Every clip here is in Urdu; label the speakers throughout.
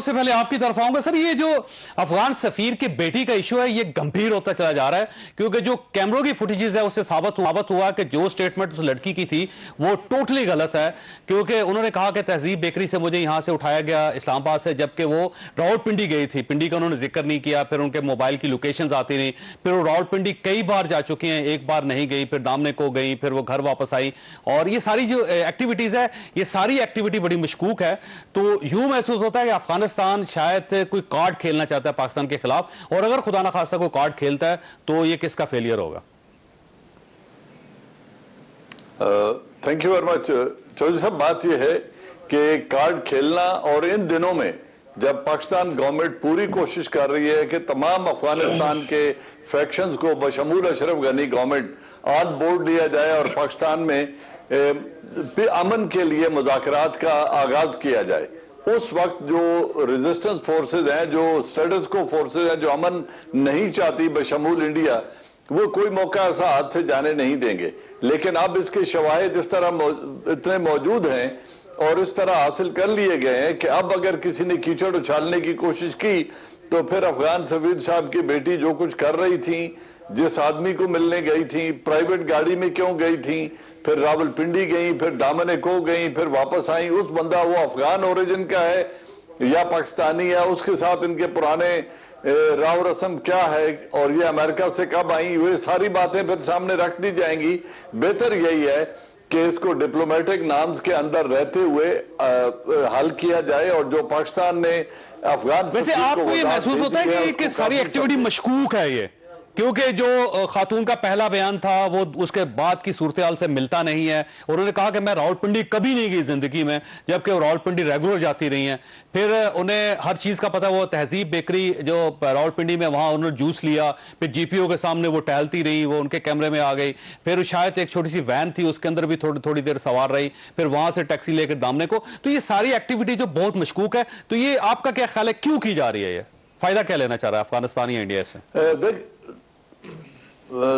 Speaker 1: سے پہلے آپ کی طرف آؤں گا سر، یہ جو افغان سفیر کی بیٹی کا ایشو ہے یہ گمبھیر ہوتا چلا جا رہا ہے، کیونکہ جو کیمروں کی فوٹیجز ہے اس سے ثابت ہوا کہ جو سٹیٹمنٹ اس لڑکی کی تھی وہ ٹوٹلی غلط ہے، کیونکہ انہوں نے کہا کہ تہذیب بیکری سے مجھے یہاں سے اٹھایا گیا اسلام آباد سے، جبکہ وہ راولپنڈی گئی تھی۔ پنڈی کا انہوں نے ذکر نہیں کیا، پھر ان کے موبائل کی لوکیشنز آتی رہی، پھر وہ راولپنڈی کئی بار جا چکی ہیں، ایک بار نہیں گئی، پھر دامنے کو گئی، پھر وہ گھر واپس آئی، اور یہ ساری جو ایکٹیویٹیز ہے یہ ساری ایکٹیویٹی بڑی مشکوک ہے۔ تو یوں محسوس ہوتا ہے کہ افغانستان شاید کوئی کارڈ کھیلنا چاہتا ہے پاکستان کے خلاف، اور اگر خدا نخواستہ کوئی کارڈ کھیلتا ہے تو یہ کس کا فیلئر ہوگا؟
Speaker 2: Thank you very much Chaudhry صاحب۔ بات یہ ہے کہ کارڈ کھیلنا، اور ان دنوں میں جب پاکستان گورنمنٹ پوری کوشش کر رہی ہے کہ تمام افغانستان کے فیکشنز کو بشمول Ashraf Ghani government on board لیا جائے اور پاکستان میں امن کے لیے مذاکرات کا آغاز کیا جائے، اس وقت جو ریزسٹنس فورسز ہیں، جو سٹیٹس کو فورسز ہیں، جو امن نہیں چاہتی بشمول انڈیا، وہ کوئی موقع ایسا ہاتھ سے جانے نہیں دیں گے۔ لیکن اب اس کے شواہد اس طرح اتنے موجود ہیں اور اس طرح حاصل کر لیے گئے ہیں کہ اب اگر کسی نے کیچڑ اچھالنے کی کوشش کی تو پھر افغان سفیر صاحب کی بیٹی جو کچھ کر رہی تھی، جس آدمی کو ملنے گئی تھی، پرائیویٹ گاڑی میں کیوں گئی تھی، پھر راولپنڈی گئیں، پھر دامنے کو گئیں، پھر واپس آئیں، اس بندہ وہ افغان اوریجن کا ہے یا پاکستانی ہے، اس کے ساتھ ان کے پرانے راو رسم کیا ہے، اور یہ امریکہ سے کب آئیں، وہ ساری باتیں پھر سامنے رکھ دی جائیں گی۔ بہتر یہی ہے کہ اس کو ڈپلومیٹک نامز کے اندر رہتے ہوئے حل کیا جائے، اور جو پاکستان نے افغان
Speaker 1: ویسے آپ کو یہ محسوس ہوتا ہے کہ ساری ایکٹیویٹی مشکوک ہے یہ، کیونکہ جو خاتون کا پہلا بیان تھا وہ اس کے بعد کی صورتحال سے ملتا نہیں ہے، انہوں نے کہا کہ میں راولپنڈی کبھی نہیں گئی زندگی میں، جبکہ وہ راولپنڈی ریگولر جاتی رہی ہیں، پھر انہیں ہر چیز کا پتہ، وہ تہذیب بیکری جو راولپنڈی میں وہاں انہوں نے جوس لیا، پھر جی پی او کے سامنے وہ ٹہلتی رہی، وہ ان کے کیمرے میں آ گئی، پھر شاید ایک چھوٹی سی وین تھی اس کے اندر بھی تھوڑی دیر سوار رہی، پھر وہاں سے ٹیکسی لے کر دامنے کو۔ تو یہ ساری ایکٹیویٹی جو بہت مشکوک ہے، تو یہ آپ کا کیا خیال ہے کیوں کی جا رہی ہے؟ یہ فائدہ کیا لینا چاہ رہا ہے افغانستان یا انڈیا سے؟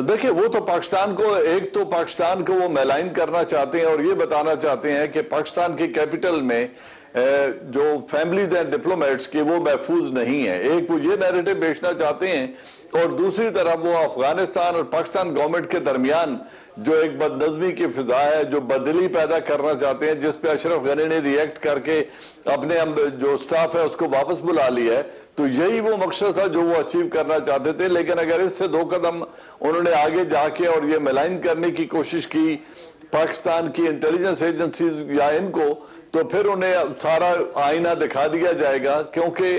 Speaker 2: دیکھیں، وہ تو پاکستان کو، ایک تو پاکستان کو وہ میلائن کرنا چاہتے ہیں اور یہ بتانا چاہتے ہیں کہ پاکستان کی کیپٹل میں جو فیملیز ہیں ڈپلومیٹس کی وہ محفوظ نہیں ہیں، ایک وہ یہ نیریٹو بیچنا چاہتے ہیں، اور دوسری طرف وہ افغانستان اور پاکستان گورنمنٹ کے درمیان جو ایک بد نظمی کی فضا ہے، جو بدلی پیدا کرنا چاہتے ہیں، جس پہ اشرف غنی نے ریئیکٹ کر کے اپنے جو سٹاف ہے اس کو واپس بلا لیا ہے، تو یہی وہ مقصد تھا جو وہ اچیو کرنا چاہتے تھے۔ لیکن اگر اس سے 2 قدم انہوں نے آگے جا کے اور یہ ملائن کرنے کی کوشش کی پاکستان کی انٹیلیجنس ایجنسیز یا ان کو، تو پھر انہیں سارا آئینہ دکھا دیا جائے گا، کیونکہ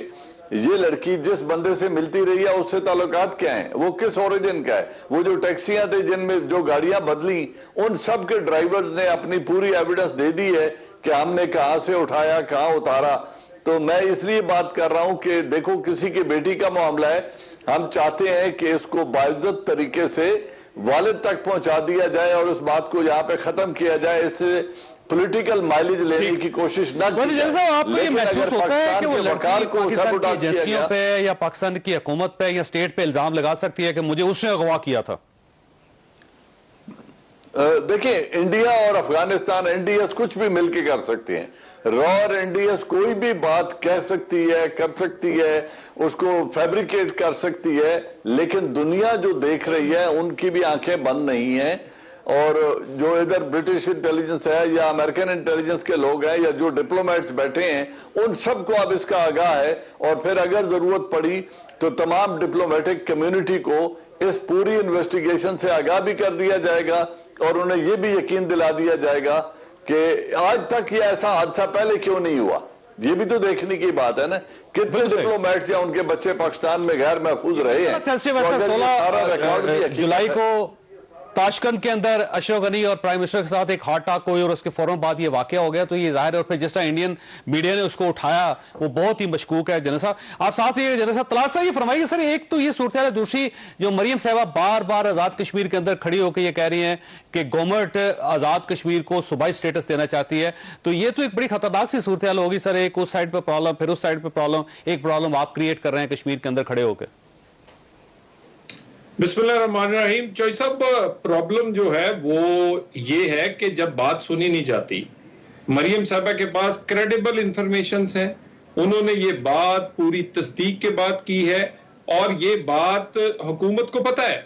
Speaker 2: یہ لڑکی جس بندے سے ملتی رہی ہے اس سے تعلقات کیا ہیں، وہ کس اوریجن کا ہے، وہ جو ٹیکسیاں تھے جن میں جو گاڑیاں بدلیں، ان سب کے ڈرائیورز نے اپنی پوری ایویڈنس دے دی ہے کہ ہم نے کہاں سے اٹھایا، کہاں اتارا۔ تو میں اس لیے بات کر رہا ہوں کہ دیکھو، کسی کی بیٹی کا معاملہ ہے، ہم چاہتے ہیں کہ اس کو باعزت طریقے سے والد تک پہنچا دیا جائے اور اس بات کو یہاں پہ ختم کیا جائے، اس سے پولیٹیکل مائلیج لینے کی کوشش نہ کی جائے۔
Speaker 1: آپ کو یہ محسوس ہوتا ہے کہ وہ لڑکی پاکستان کی ایجنسیوں پہ یا پاکستان کی حکومت پہ یا اسٹیٹ پہ الزام لگا سکتی ہے کہ مجھے اس نے اغوا کیا تھا؟
Speaker 2: دیکھیں، انڈیا اور افغانستان NDS کچھ بھی مل کے کر سکتے ہیں، را اور NDS کوئی بھی بات کہہ سکتی ہے، کر سکتی ہے، اس کو فیبریکیٹ کر سکتی ہے، لیکن دنیا جو دیکھ رہی ہے ان کی بھی آنکھیں بند نہیں ہیں، اور جو ادھر برٹش انٹیلیجنس ہے یا امریکن انٹیلیجنس کے لوگ ہیں یا جو ڈپلومیٹس بیٹھے ہیں، ان سب کو اب اس کا آگاہ ہے، اور پھر اگر ضرورت پڑی تو تمام ڈپلومیٹک کمیونٹی کو اس پوری انویسٹیگیشن سے آگاہ بھی کر دیا جائے گا، اور انہیں یہ بھی یقین دلا دیا جائے گا کہ آج تک یہ ایسا حادثہ پہلے کیوں نہیں ہوا۔ یہ بھی تو دیکھنے کی بات ہے نا، کتنے ڈپلومیٹس یا ان کے بچے پاکستان میں غیر محفوظ رہے ہیں۔
Speaker 1: 16 جولائی کو تاشکند کے اندر اشرف غنی اور پرائم منسٹر کے ساتھ ایک ہارٹ ٹاک ہوئی اور اس کے فوراً بعد یہ واقعہ ہو گیا، تو یہ ظاہر ہے، اور پھر جس طرح انڈین میڈیا نے اس کو اٹھایا وہ بہت ہی مشکوک ہے۔ جنرل صاحب آپ ساتھ ہی، جنرل صاحب طلعت صاحب یہ فرمائیے سر، ایک تو یہ صورتحال ہے، دوسری جو مریم صاحبہ بار بار آزاد کشمیر کے اندر کھڑی ہو کے یہ کہہ رہی ہیں کہ گورنمنٹ آزاد کشمیر کو صوبائی سٹیٹس دینا چاہتی ہے، تو یہ تو ایک بڑی خطرناک سی صورتحال ہوگی سر، ایک اس سائڈ پہ پرابلم، پھر اس سائڈ پہ پرابلم، ایک پرابلم آپ کریٹ کر رہے ہیں کشمیر کے اندر کھڑے ہو کے۔
Speaker 3: بسم اللہ الرحمن الرحیم۔ چوئی صاحب، پرابلم جو ہے وہ یہ ہے کہ جب بات سنی نہیں جاتی، مریم صاحبہ کے پاس کریڈیبل انفارمیشنز ہیں، انہوں نے یہ بات پوری تصدیق کے بعد کی ہے اور یہ بات حکومت کو پتہ ہے.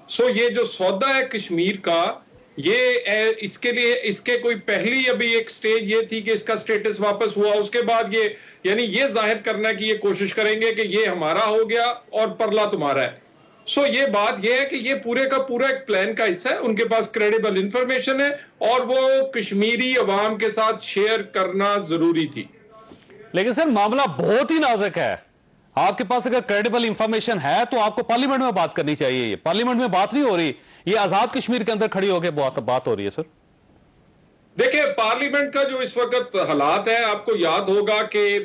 Speaker 3: سو یہ جو سودا ہے کشمیر کا، یہ اس کے لیے اس کے کوئی پہلی ابھی ایک سٹیج یہ تھی کہ اس کا سٹیٹس واپس ہوا، اس کے بعد یہ یعنی یہ ظاہر کرنا کہ یہ کوشش کریں گے کہ یہ ہمارا ہو گیا اور پرلا تمہارا ہے. سو یہ بات یہ ہے کہ یہ پورے کا پورا ایک پلان کا حصہ ہے. ان کے پاس کریڈیبل انفارمیشن ہے اور وہ کشمیری عوام کے ساتھ شیئر کرنا ضروری تھی.
Speaker 1: لیکن سر معاملہ بہت ہی نازک ہے. آپ کے پاس اگر کریڈیبل انفارمیشن ہے تو آپ کو پارلیمنٹ میں بات کرنی چاہیے. یہ پارلیمنٹ میں بات نہیں ہو رہی، یہ آزاد کشمیر کے اندر کھڑی ہو کے بات ہو رہی ہے. سر
Speaker 3: دیکھیں پارلیمنٹ کا جو اس وقت حالات ہے، آپ کو یاد ہوگا کہ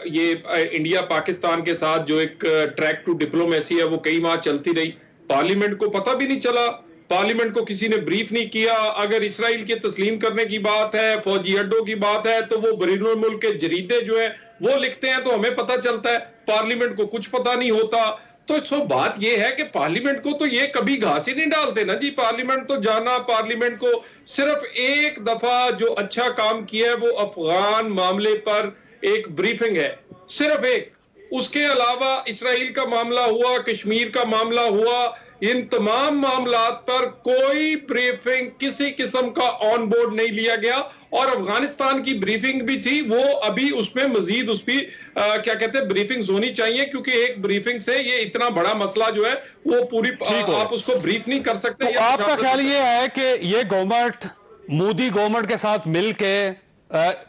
Speaker 3: یہ انڈیا پاکستان کے ساتھ جو ایک ٹریک ٹو ڈپلومیسی ہے وہ کئی ماہ چلتی رہی. پارلیمنٹ کو پتہ بھی نہیں چلا، پارلیمنٹ کو کسی نے بریف نہیں کیا. اگر اسرائیل کے تسلیم کرنے کی بات ہے، فوجی اڈوں کی بات ہے، تو وہ بیرون الملک کے جریدے جو ہیں وہ لکھتے ہیں تو ہمیں پتہ چلتا ہے، پارلیمنٹ کو کچھ پتہ نہیں ہوتا. تو سو بات یہ ہے کہ پارلیمنٹ کو تو یہ کبھی گھاس ہی نہیں ڈالتے نا جی. پارلیمنٹ تو جانا، پارلیمنٹ کو صرف ایک دفعہ جو اچھا کام کیا ہے وہ افغان معاملے پر ایک بریفنگ ہے، صرف ایک. اس کے علاوہ اسرائیل کا معاملہ ہوا، کشمیر کا معاملہ ہوا، ان تمام معاملات پر کوئی بریفنگ کسی قسم کا آن بورڈ نہیں لیا گیا. اور افغانستان کی بریفنگ بھی تھی، وہ ابھی اس میں مزید اس بھی کیا کہتے ہیں بریفنگز ہونی چاہیے، کیونکہ ایک بریفنگ سے یہ اتنا بڑا مسئلہ جو ہے وہ پوری آپ اس کو بریف نہیں کر سکتے.
Speaker 1: تو آپ کا خیال یہ ہے کہ یہ گورنمنٹ مودی گورنمنٹ کے ساتھ مل کے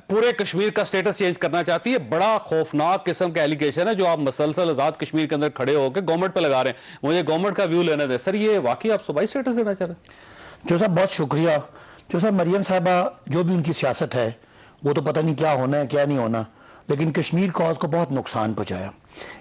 Speaker 1: پورے کشمیر کا سٹیٹس چینج کرنا چاہتی ہے؟ بڑا خوفناک قسم کا ایلیگیشن ہے جو آپ مسلسل آزاد کشمیر کے اندر کھڑے ہو کے گورنمنٹ پہ لگا رہے ہیں. مجھے گورنمنٹ کا ویو لینے دیں. سر یہ واقعی آپ صوبائی سٹیٹس دینا چاہ رہے ہیں؟
Speaker 4: جو صاحب بہت شکریہ. جو صاحب مریم صاحبہ جو بھی ان کی سیاست ہے وہ تو پتہ نہیں کیا ہونا ہے کیا نہیں ہونا، لیکن کشمیر کاز کو بہت نقصان پہنچایا.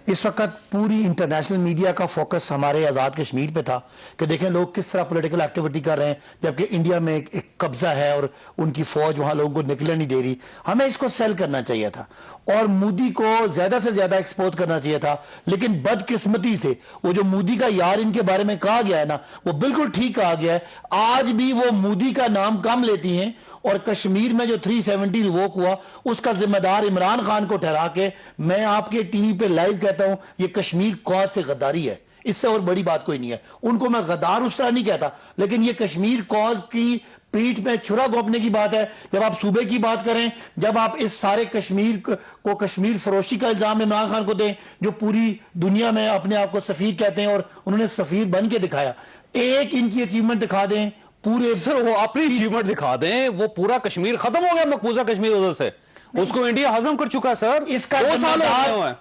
Speaker 4: اس وقت پوری انٹرنیشنل میڈیا کا فوکس ہمارے آزاد کشمیر پہ تھا کہ دیکھیں لوگ کس طرح پولیٹیکل ایکٹیویٹی کر رہے ہیں، جبکہ انڈیا میں ایک قبضہ ہے اور ان کی فوج وہاں لوگوں کو نکلنے نہیں دے رہی. ہمیں اس کو سیل کرنا چاہیے تھا اور مودی کو زیادہ سے زیادہ ایکسپوز کرنا چاہیے تھا. لیکن بدقسمتی سے وہ جو مودی کا یار ان کے بارے میں کہا گیا ہے نا، وہ بالکل ٹھیک کہا گیا ہے. آج بھی وہ مودی کا نام کم لیتی ہیں اور کشمیر میں جو 370 ریووک ہوا اس کا ذمہ دار عمران خان کو ٹھہرا کے میں آپ کے ٹی وی پہ لائیو کہتا ہوں یہ کشمیر کاز سے غداری ہے. اس سے اور بڑی بات کوئی نہیں ہے. ان کو میں غدار اس طرح نہیں کہتا، لیکن یہ کشمیر کاز کی پیٹ میں چھرا گھونپنے کی بات ہے. جب آپ صوبے کی بات کریں، جب آپ اس سارے کشمیر کو کشمیر فروشی کا الزام عمران خان کو دیں جو پوری دنیا میں اپنے آپ کو سفیر کہتے ہیں اور انہوں نے سفیر بن کے دکھایا. ایک ان کی اچیومنٹ دکھا دیں پورے.
Speaker 1: سر وہ اپنی اچیومنٹ دکھا دیں، وہ پورا کشمیر ختم ہو گیا مقبوضہ کشمیر ادھر سے، اس کو انڈیا ہضم کر چکا ہے. سر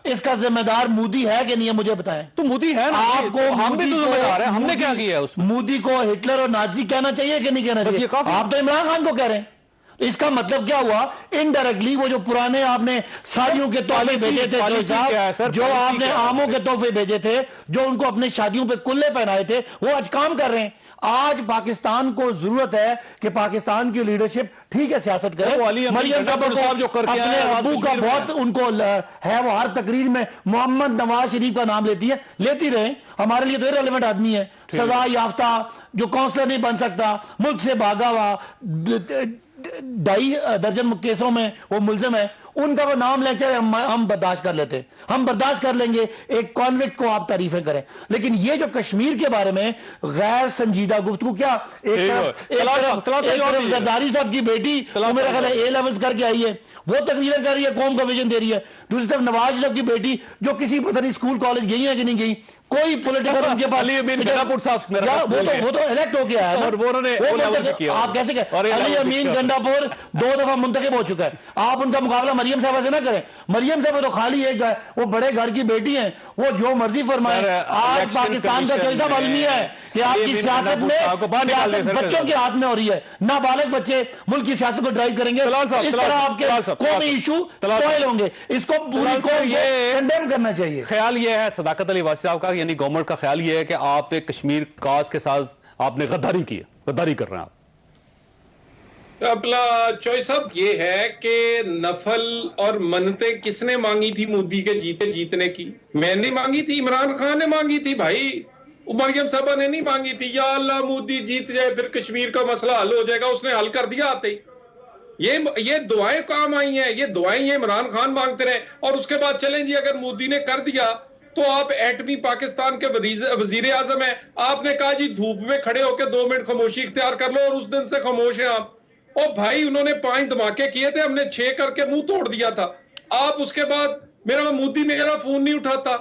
Speaker 4: اس کا ذمہ دار مودی ہے کہ نہیں ہے مجھے بتائیں.
Speaker 1: تو مودی ہے نا،
Speaker 4: آپ کو
Speaker 1: ہم بھی تو ذمہ دار ہیں. ہم نے کیا کیا ہے اس میں؟
Speaker 4: مودی کو ہٹلر اور نازی کہنا چاہیے کہ نہیں کہنا چاہیے؟ آپ تو عمران خان کو کہہ رہے ہیں. اس کا مطلب کیا ہوا؟ انڈائریکٹلی وہ جو پرانے آپ نے ساڑیوں کے تحفے بھیجے تھے، جو آپ نے آموں کے تحفے بھیجے تھے، جو ان کو اپنے شادیوں پہ کلے پہنائے تھے، وہ آج کام کر رہے ہیں. آج پاکستان کو ضرورت ہے کہ پاکستان کی لیڈرشپ ٹھیک ہے سیاست کرے. مریم صاحب جو اپنے ابو کا بہت ان کو ہے، وہ ہر تقریر میں محمد نواز شریف کا نام لیتی ہے، لیتی رہے. ہمارے لیے تو ریلیونٹ آدمی ہے، سزا یافتہ جو کونسلر نہیں بن سکتا، ملک سے بھاگا ہوا، 2.5 درجن کیسوں میں وہ ملزم ہے. ان کا وہ نام لے چاہے ہم برداشت کر لیتے، ہم برداشت کر لیں گے ایک کانوکٹ کو آپ تعریفیں کریں. لیکن یہ جو کشمیر کے بارے میں غیر سنجیدہ گفتگو، کیا زرداری صاحب کی بیٹی میرا خیال ہے اے لیولز کر کے آئی ہے، وہ تقریر کر رہی ہے، قوم کا ویژن دے رہی ہے. دوسری طرف نواز صاحب کی بیٹی جو کسی پتہ نہیں اسکول کالج گئی ہے کہ نہیں گئی، کوئی پولیٹیکل ان کے پاس وہ تو الیکٹ ہو کے آیا ہے. آپ کیسے کہ علی امین گنڈاپور 2 دفعہ منتخب ہو چکا ہے. آپ ان کا مقابلہ مریم صاحبہ سے نہ کریں. مریم صاحبہ تو خالی ایک وہ بڑے گھر کی بیٹی ہیں، وہ جو مرضی فرمائیں. آج پاکستان کا کوئی سا المیہ ہے کہ آپ کی سیاست میں بچوں کے ہاتھ میں ہو رہی ہے. نابالغ بچے ملک کی سیاست کو ڈرائیو کریں گے، اس طرح آپ کے قومی ایشو سپوائل ہوں گے. اس کو پوری قوم کو کنڈیم کرنا چاہیے.
Speaker 1: خیال یہ ہے صداقت علی واسی صاحب کا، یعنی گورنمنٹ کا خیال یہ ہے کہ آپ کشمیر کاز کے ساتھ آپ نے غداری کی ہے، غداری کر رہے ہیں آپ.
Speaker 3: اپنا چوائس صاحب یہ ہے کہ نفل اور منتیں کس نے مانگی تھی مودی کے جیتنے کی؟ میں نے مانگی تھی، عمران خان نے مانگی تھی بھائی، مریم صاحبہ نے نہیں مانگی تھی. یا اللہ مودی جیت جائے پھر کشمیر کا مسئلہ حل ہو جائے گا. اس نے حل کر دیا آتے ہی. یہ دعائیں کام آئی ہیں، یہ دعائیں یہ عمران خان مانگتے رہے، اور اس کے بعد چلیں جی اگر مودی نے کر دیا تو آپ ایٹمی پاکستان کے وزیر اعظم ہیں، آپ نے کہا جی دھوپ میں کھڑے ہو کے 2 منٹ خاموشی اختیار کر لو، اور اس دن سے خاموش ہیں آپ۔ اور بھائی انہوں نے 5 دھماکے کیے تھے، ہم نے 6 کر کے منہ توڑ دیا تھا، آپ اس کے بعد مودی میرا فون نہیں اٹھاتا۔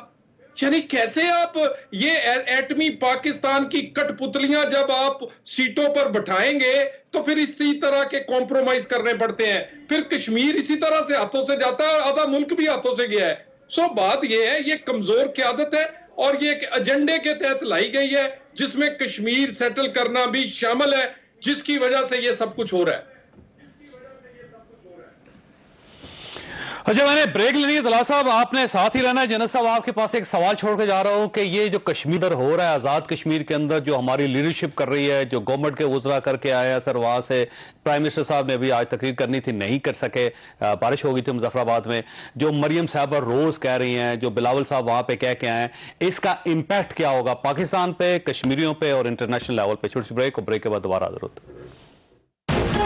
Speaker 3: یعنی کیسے آپ یہ ایٹمی پاکستان کی کٹ پتلیاں جب آپ سیٹوں پر بٹھائیں گے تو پھر اسی طرح کے کمپرومائز کرنے پڑتے ہیں، پھر کشمیر اسی طرح سے ہاتھوں سے جاتا ہے، آدھا ملک بھی ہاتھوں سے گیا ہے۔ سو بات یہ ہے، یہ کمزور قیادت ہے اور یہ ایک ایجنڈے کے تحت لائی گئی ہے جس میں کشمیر سیٹل کرنا بھی شامل ہے، جس کی وجہ سے یہ سب کچھ ہو رہا ہے۔
Speaker 1: اچھا میں نے بریک لینی ہے طلعت صاحب، آپ نے ساتھ ہی رہنا ہے۔ جنید صاحب آپ کے پاس ایک سوال چھوڑ کے جا رہا ہوں کہ یہ جو کشمیر ہو رہا ہے، آزاد کشمیر کے اندر جو ہماری لیڈرشپ کر رہی ہے، جو گورنمنٹ کے وزراء کر کے آیا سر، وہاں سے پرائم منسٹر صاحب نے بھی آج تقریر کرنی تھی، نہیں کر سکے، بارش ہو گئی تھی مظفر آباد میں، جو مریم صاحبہ روز کہہ رہی ہیں، جو بلاول صاحب وہاں پہ کہہ کے آئے ہیں، اس کا امپیکٹ کیا ہوگا پاکستان پہ، کشمیریوں پہ اور انٹرنیشنل لیول پہ؟ چھوٹی سی بریک، اور بریک کے بعد دوبارہ حاضر ہوتے ہیں۔